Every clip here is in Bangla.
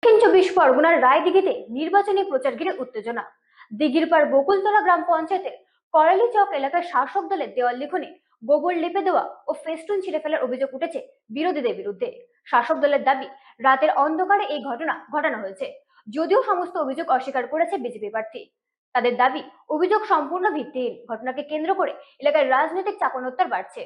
দক্ষিণ চব্বিশ পরগনার রায়দিঘিতে নির্বাচনী প্রচার ঘিরে উত্তেজনা। দিঘিরপাড় বকুলতলা গ্রাম পঞ্চায়েতের করালি চক এলাকায় শাসক দলের দেওয়াল লিখনে গোবর লেপে দেওয়া ও ফেস্টুন ছিঁড়ে ফেলার অভিযোগ উঠেছে বিরোধীদের বিরুদ্ধে। শাসক দলের দাবি, রাতের অন্ধকারে এই ঘটনা ঘটানো হয়েছে। যদিও সমস্ত অভিযোগ অস্বীকার করেছে বিজেপি প্রার্থী। তাদের দাবি, অভিযোগ সম্পূর্ণ ভিত্তিহীন। ঘটনাকে কেন্দ্র করে এলাকায় রাজনৈতিক চাপানোত্তর বাড়ছে।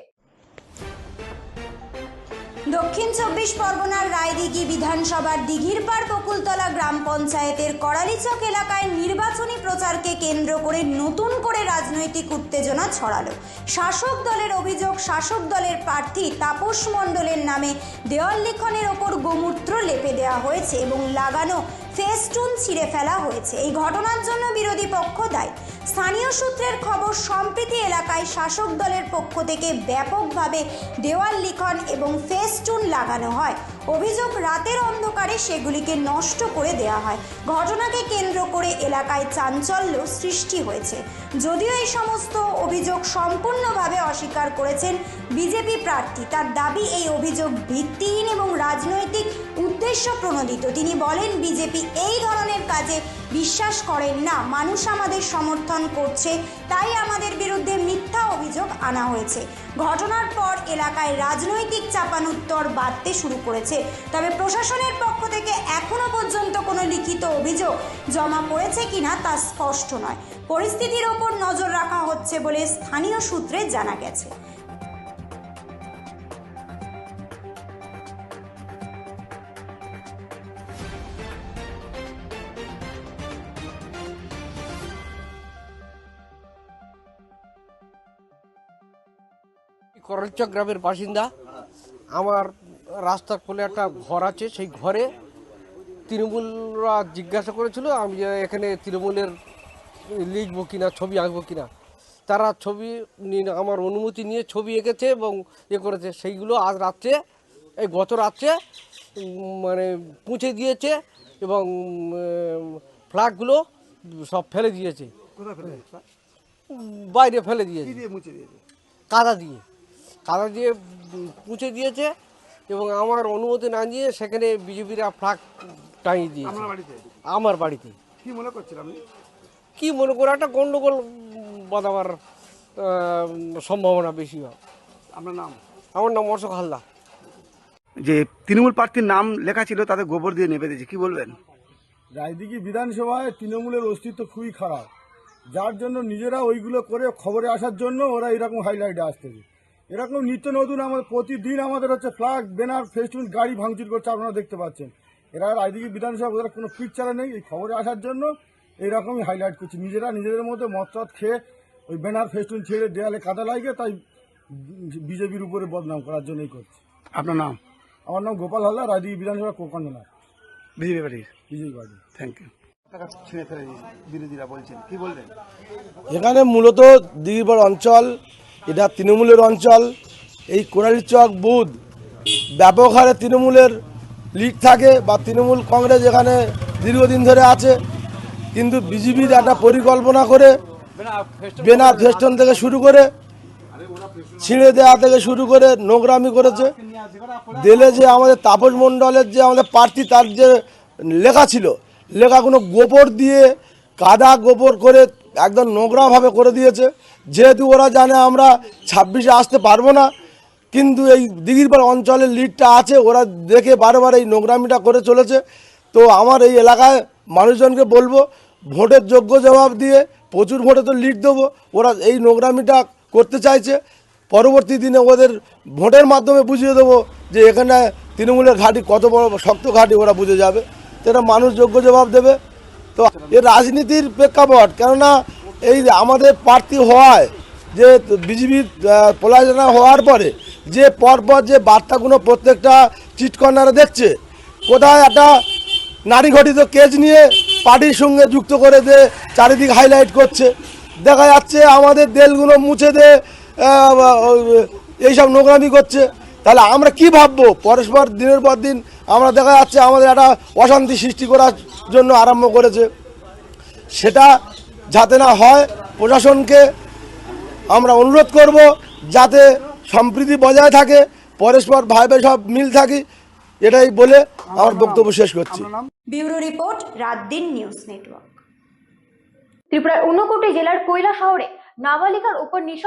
দক্ষিণ চব্বিশ পরগনার রায়দিঘি বিধানসভার দিঘিরপাড় বকুলতলা গ্রাম পঞ্চায়েতের করালিচক এলাকায় নির্বাচনী প্রচারকে কেন্দ্র করে নতুন করে রাজনৈতিক উত্তেজনা ছড়ালো। শাসক দলের অভিযোগ, শাসক দলের প্রার্থী তাপস মণ্ডলের নামে দেওয়াল লিখনের ওপর গোমূত্র লেপে দেওয়া হয়েছে এবং লাগানো ফেস্টুন ছিঁড়ে ফেলা হয়েছে। এই ঘটনার জন্য বিরোধী পক্ষ দায়ী। স্থানীয় সূত্রের খবর, সম্প্রতি এলাকায় শাসক দলের পক্ষ থেকে ব্যাপকভাবে দেওয়াল লিখন এবং ফেস্টুন লাগানো হয়। অভিযোগ, রাতের অন্ধকারে সেগুলিকে নষ্ট করে দেওয়া হয়। ঘটনাকে কেন্দ্র করে এলাকায় চাঞ্চল্য সৃষ্টি হয়েছে। যদিও এই সমস্ত অভিযোগ সম্পূর্ণভাবে অস্বীকার করেছেন বিজেপি প্রার্থী। তার দাবি, এই অভিযোগ ভিত্তিহীন এবং রাজনৈতিক উদ্দেশ্য প্রণোদিত। তিনি বলেন, বিজেপি এই ধরনের কাজে বিশ্বাস করেন না। মানুষ আমাদের সমর্থন করছে, তাই আমাদের বিরুদ্ধে মিথ্যা অভিযোগ আনা হয়েছে। ঘটনার পর এলাকায় রাজনৈতিক চাপানোত্তর বাড়তে শুরু করেছে। তবে প্রশাসনের পক্ষ থেকে এখনো পর্যন্ত কোনো লিখিত অভিযোগ জমা পড়েছে কিনা তা স্পষ্ট নয়। পরিস্থিতির ওপর নজর রাখা হচ্ছে বলে স্থানীয় সূত্রে জানা গেছে। করালিচক গ্রামের বাসিন্দা। আমার রাস্তার কোলে একটা ঘর আছে, সেই ঘরে তৃণমূলরা জিজ্ঞাসা করেছিল আমি যে এখানে তৃণমূলের লিখবো কিনা, ছবি আঁকবো কিনা। তারা ছবি আমার অনুমতি নিয়ে ছবি এঁকেছে এবং করেছে। সেইগুলো আজ রাত্রে, এই গত রাত্রে মানে পুঁছে দিয়েছে এবং ফ্ল্যাগগুলো সব ফেলে দিয়েছে, বাইরে ফেলে দিয়েছে, কাদা দিয়ে পুঁছে দিয়েছে এবং আমার অনুমতি না নিয়ে সেখানে বিজেপিরা ফ্ল্যাগ টাঙিয়ে দিয়েছে আমার বাড়িতে। কি মনে করছেন আপনি? কি মনে করে একটা গন্ডগোল বাঁধাবার সম্ভাবনা বেশি হয়। আপনার নাম? আমার নাম অশোক হালদার। যে তৃণমূল প্রার্থীর নাম লেখা ছিল তাতে গোবর দিয়ে নেপে দিয়েছে, কি বলবেন? রায়দিঘি বিধানসভায় তৃণমূলের অস্তিত্ব খুবই খারাপ, যার জন্য নিজেরা ওইগুলো করে খবরে আসার জন্য ওরা এরকম হাইলাইটে আসতেছে। এরকম নিত্য নতুন আমাদের প্রতিদিন আমাদের হচ্ছে ফ্ল্যাগ, ব্যানার, ফেস্টুন গাড়ি ভাঙচুর করছে, আপনারা দেখতে পাচ্ছেন। এরা রায়দিঘি বিধানসভা ওদের কোনো পিকচার নেই, এই খবরে আসার জন্য এইরকমই হাইলাইট করছে। নিজেরা নিজেদের মধ্যে মত খেয়ে ওই ব্যানার ফেস্টুন ছেড়ে দেয়ালে কাদা লাগে, তাই বিজেপির উপরে বদনাম করার জন্যই করছে। আপনার নাম? আমার নাম গোপাল হালদার, রায়দিঘি বিধানসভা কোকন্ডনার, বিজেপি পার্টির। BJP party. Thank you. ছিঁড়ে ফেলে বিরোধীরা বলছেন, কি বলবেন? এখানে মূলত দিঘিরপাড় অঞ্চল, এটা তৃণমূলের অঞ্চল। এই কোরালিচক বুথ ব্যাপক হারে তৃণমূলের লিড থাকে বা তৃণমূল কংগ্রেস এখানে দীর্ঘদিন ধরে আছে, কিন্তু বিজেপির একটা পরিকল্পনা করে ব্যানার ফেস্টুন থেকে শুরু করে ছিঁড়ে দেওয়া থেকে শুরু করে নোংরামি করেছে। দিলে যে আমাদের তাপস মণ্ডলের যে আমাদের প্রার্থী, তার যে লেখা ছিল, লেখাগুলো গোবর দিয়ে কাদা গোবর করে একদম নোংরাভাবে করে দিয়েছে। যেহেতু ওরা জানে আমরা 26-এ আসতে পারবো না, কিন্তু এই দিঘিরপাড় অঞ্চলের লিডটা আছে, ওরা দেখে বারবার এই নোংরামিটা করে চলেছে। তো আমার এই এলাকায় মানুষজনকে বলবো, ভোটের যোগ্য জবাব দিয়ে প্রচুর ভোটে তো লিড দেবো। ওরা এই নোংরামিটা করতে চাইছে, পরবর্তী দিনে ওদের ভোটের মাধ্যমে বুঝিয়ে দেবো যে এখানে তৃণমূলের ঘাঁটি কত বড় শক্ত ঘাঁটি, ওরা বুঝে যাবে। তো এটা মানুষ যোগ্য জবাব দেবে। তো এর রাজনীতির প্রেক্ষাপট, কেননা এই আমাদের প্রার্থী হওয়ায় যে বিজেপির পলায়না হওয়ার পরে যে পরপর যে বার্তাগুলো প্রত্যেকটা চিট কর্নারে দেখছে, কোথায় একটা নারী ঘটিত কেস নিয়ে পার্টির সঙ্গে যুক্ত করে দিয়ে চারিদিক হাইলাইট করছে। দেখা যাচ্ছে আমাদের দেলগুলো মুছে দিয়ে এইসব নোংরামি করছে। তাহলে আমরা কি ভাববো? পরস্পর দিনের পর দিন আমরা দেখা যাচ্ছে আমাদের একটা অশান্তি সৃষ্টি করার জন্য আরম্ভ করেছে। সেটা যাতে না হয়, প্রশাসনকে আমরা অনুরোধ করব যাতে সম্প্রীতি বজায় থাকে, পরস্পর ভাইবে সব মিল থাকি। এটাই বলে আমার বক্তব্য শেষ করছি। ব্যুরো রিপোর্ট রাত দিন নিউজ নেটওয়ার্ক। ত্রিপুরার ঊনকোটি জেলার কৈলা শহরে নাবালিকার উপর